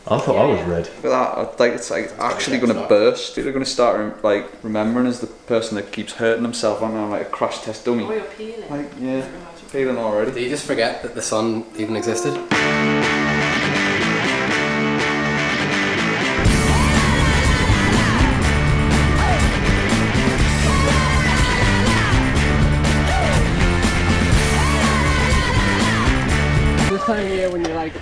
I thought I was red. Look at that, like it's like actually going to burst. They're going to start like remembering as the person that keeps hurting himself on like a crash test dummy. Oh, you're peeling. Like, yeah, peeling already. Do you just forget that the sun even existed? This time of year when you're like,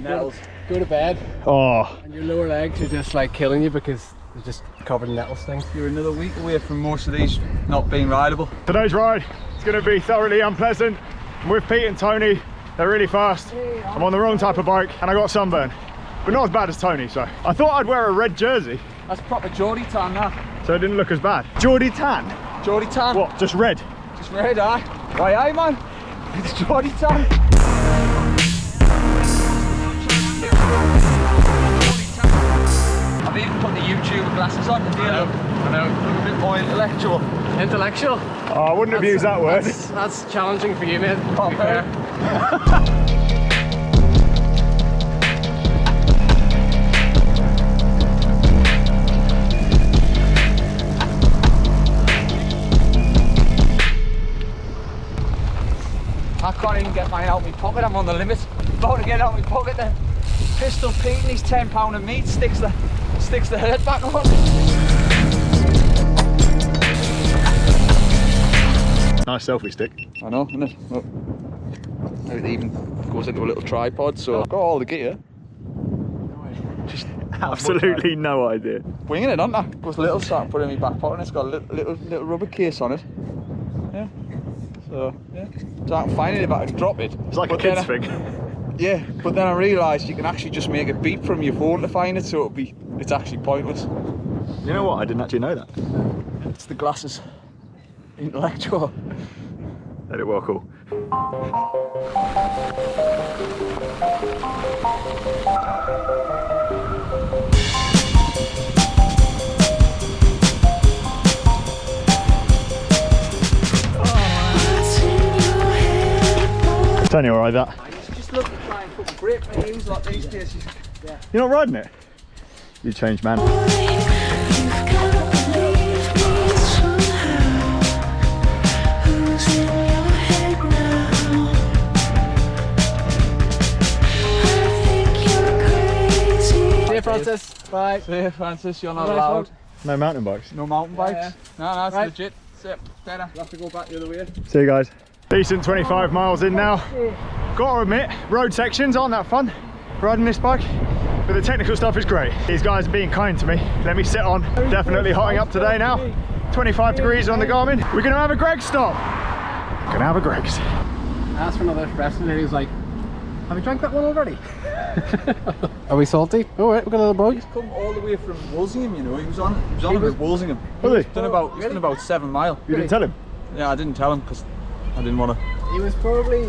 go to bed, and your lower legs are just like killing you because they're just covered in nettle stings. You're another week away from most of these not being rideable. Today's ride is going to be thoroughly unpleasant. I'm with Pete and Tony. They're really fast. I'm on the wrong type of bike and I got sunburn, but not as bad as Tony. So I thought I'd wear a red jersey. That's proper Geordie tan, that. So it didn't look as bad. Geordie tan? Geordie tan. What, just red? Just red, aye. Why, aye, man? It's Geordie tan. I've even put the YouTuber glasses on to feel I know. Look a bit more intellectual. Intellectual? Oh, I wouldn't have used that word. That's challenging for you, mate. Oh, fair. I can't even get mine out of my pocket, I'm on the limit. About to get out of my pocket then. Pistol Pete and his £10 of meat sticks the hurt back on. Nice selfie stick. I know, isn't it? Look. It even goes into a little tripod, so I've got all the gear. Just Absolutely no idea. winging it, aren't I? Goes a little so I can put it in my back pocket and it's got a little rubber case on it. Yeah. So, yeah. So I can find it if I can drop it. It's like a kid's thing. Yeah, but then I realised you can actually just make it beep from your phone to find it, so it's actually pointless. You know what? I didn't actually know that. It's the glasses. Intellectual. Let it well cool. Tony, alright that? Just look at trying to put grip and use like these cases. Yeah. You're not riding it? You changed, man. See you, Francis. Bye. See you, Francis, you're not allowed. No mountain bikes? No mountain bikes? Yeah. No, it's Right. legit. Sit, better. You have to go back the other way. See you guys. Decent 25 miles in now. Gotta admit, road sections aren't that fun riding this bike, but the technical stuff is great. These guys are being kind to me. Let me sit on. Definitely hotting up today now. 25 degrees on the Garmin. We're gonna have a Greg stop. Gonna have a Greg's. I asked for another espresso and he was like, have you drank that one already? Are we salty? All right, we've got a little bug. He's come all the way from Walsingham, you know. He was on about Walsingham. Was he? He's done about 7 miles. You didn't tell him? Yeah, I didn't tell him because I didn't want to. He was probably,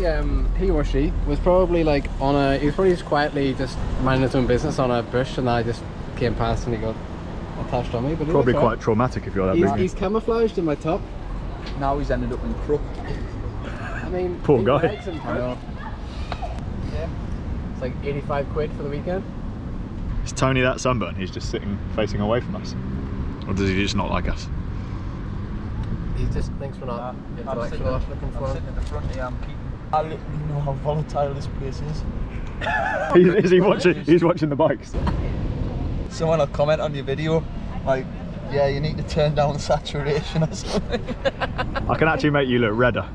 he or she was probably like on a, he was probably just quietly just minding his own business on a bush, and I just came past and he got attached on me. But Probably quite traumatic if you're that big. He's camouflaged in my top. Now he's ended up in crook. I mean, Poor big guy. legs and I know. yeah. It's like 85 quid for the weekend. Is Tony that sunburn? He's just sitting facing away from us? Or does he just not like us? He just thinks we're not intellectual enough looking for I'm him. sitting in the front here, I'm keeping. I literally know how volatile this place is. Is he watching? He's watching the bikes. Someone will comment on your video, like, yeah, you need to turn down saturation or something. I can actually make you look redder.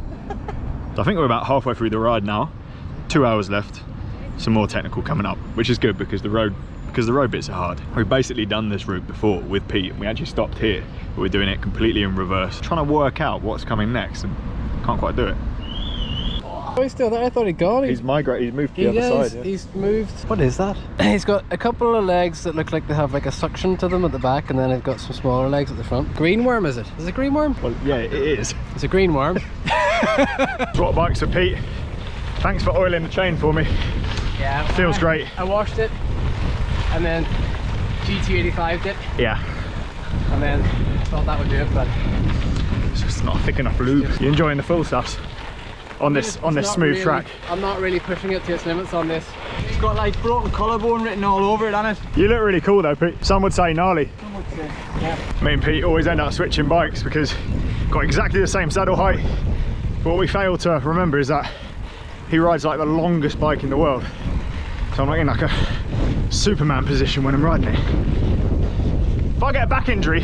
So I think we're about halfway through the ride now. 2 hours left. Some more technical coming up, which is good because the road bits are hard. We've basically done this route before with Pete and we actually stopped here, but we're doing it completely in reverse. Trying to work out what's coming next and can't quite do it. Oh, he's still there. I thought he'd gone. He's migrated, he's moved to the other side. Yeah. He's moved. What is that? He's got a couple of legs that look like they have like a suction to them at the back, and then he's got some smaller legs at the front. Green worm, is it? Is it green worm? Well, yeah, it is. It's a green worm. Swap bikes for Pete. Thanks for oiling the chain for me. Yeah. Feels great. I washed it, and then GT85'd it, Yeah. and then thought that would do it, but It's just not thick enough lube. You enjoying the full stuffs? on this smooth track. I'm not really pushing it to its limits on this. It's got like broken collarbone written all over it, hasn't it? You look really cool though, Pete. Some would say gnarly. Some would say. Yeah. Me and Pete always end up switching bikes because got exactly the same saddle height. But what we fail to remember is that he rides like the longest bike in the world. So I'm not in like a Superman position when I'm riding it. If I get a back injury,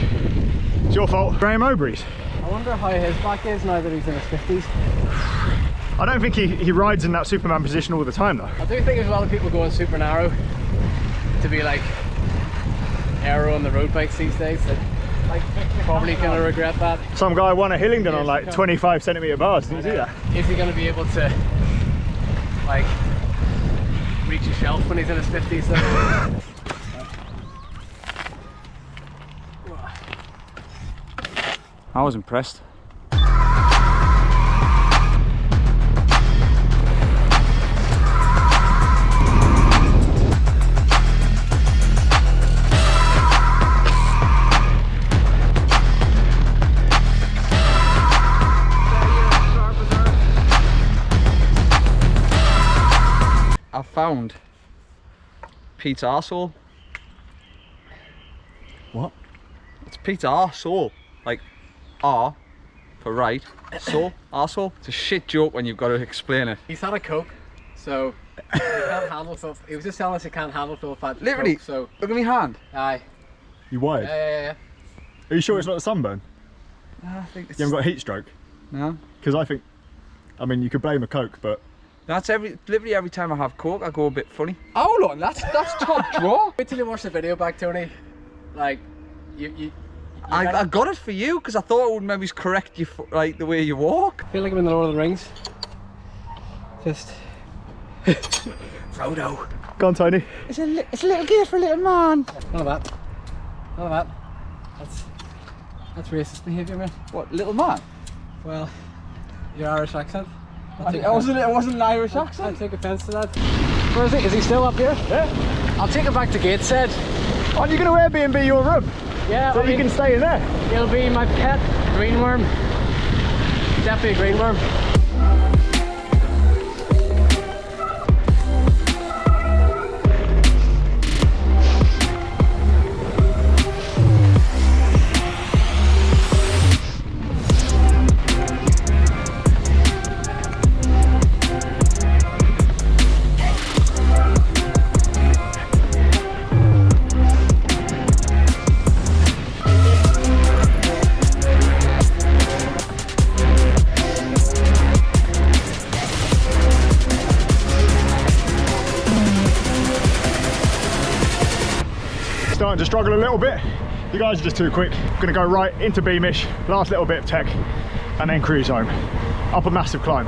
it's your fault. Graham Mowbray's. I wonder how his back is now that he's in his 50s. I don't think he rides in that Superman position all the time though. I do think there's a lot of people going super narrow to be like aero on the road bikes these days that like probably gonna regret that. Some guy won a Hillingdon on like 25cm bars, did you see that? Is he gonna be able to like reach a shelf when he's in his 50s though? I was impressed. I found Pete's arsehole. What? It's Pete's arsehole. Like R for right, so arsehole. It's a shit joke when you've got to explain it. He's had a Coke, so he can't handle stuff. He was just telling us he can't handle full fat Literally, Coke, so look at my hand. aye. You wired? Yeah. Are you sure it's not a sunburn? No, I think it's You haven't got a heat stroke? no. Because I mean, you could blame a Coke, but That's literally every time I have Coke, I go a bit funny. Hold on, that's top drawer. Wait till you watch the video back, Tony. Like, I got it for you because I thought it would maybe correct you like the way you walk. I feel like I'm in the Lord of the Rings. Just Frodo. go on, Tony. It's a little gift for a little man. None of that. None of that. That's racist behaviour, man. What, little man? Well, your Irish accent. It wasn't an Irish I'll accent. take offence to that. Where is he? Is he still up here? Yeah. I'll take him back to Gateshead. Aren't you going to Airbnb your room? Yeah, So I you mean, can stay in there? it'll be my pet greenworm. Definitely a greenworm. Starting to struggle a little bit. You guys are just too quick. Gonna go right into Beamish, last little bit of tech, and then cruise home. Up a massive climb.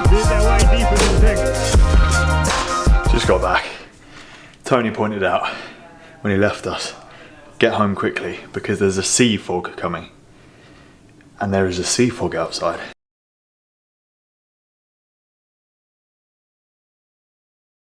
They're way deeper than you think. Just got back. Tony pointed out when he left us, get home quickly because there's a sea fog coming. And there is a sea fog outside.